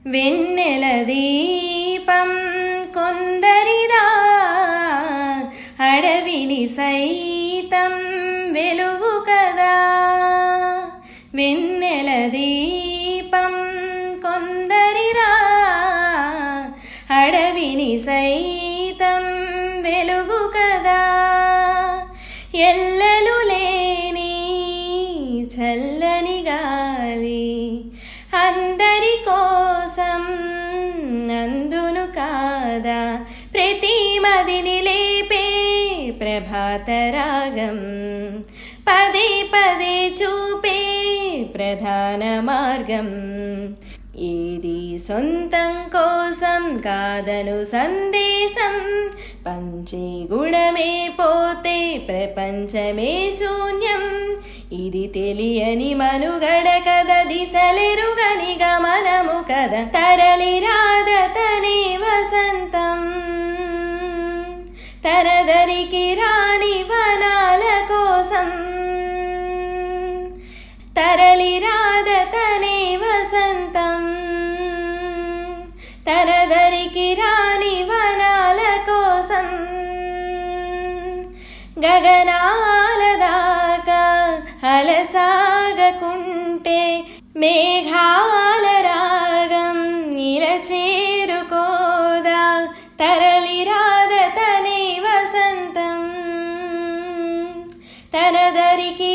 వెన్నెల దీపం కొందరిదా, అడవిని సైతం వెలుగు కదా. వెన్నెల దీపం కొందరిదా, అడవిని సైతం వెలుగు కదా. ఎల్లలు లేని చల్లని గాలి అందరి కోసం అందును కాదా. ప్రతి మదిని లేపే ప్రభాత రాగం, పదే పదే చూపే ప్రధాన మార్గం. ఏది సొంతం కోసం కాదను సందేశం, పంచే గుణమే పోతే ప్రపంచమే శూన్యం. ఇది తెలియని మనుగడ కద, దిశలెరుగని గమనము కద. తరలి రాదతనే వసంతం, తరదరికి రాని వనాల కోసం. తరలి రాదతనే వసంతం, తరదరికి రాని వనాల కోసం. గగనాల దాకా అలసాగకుంటే మేఘాల రాగం ఇలా చేరుకోదా. తరలి రాదతనే వసంతం, తనదరికి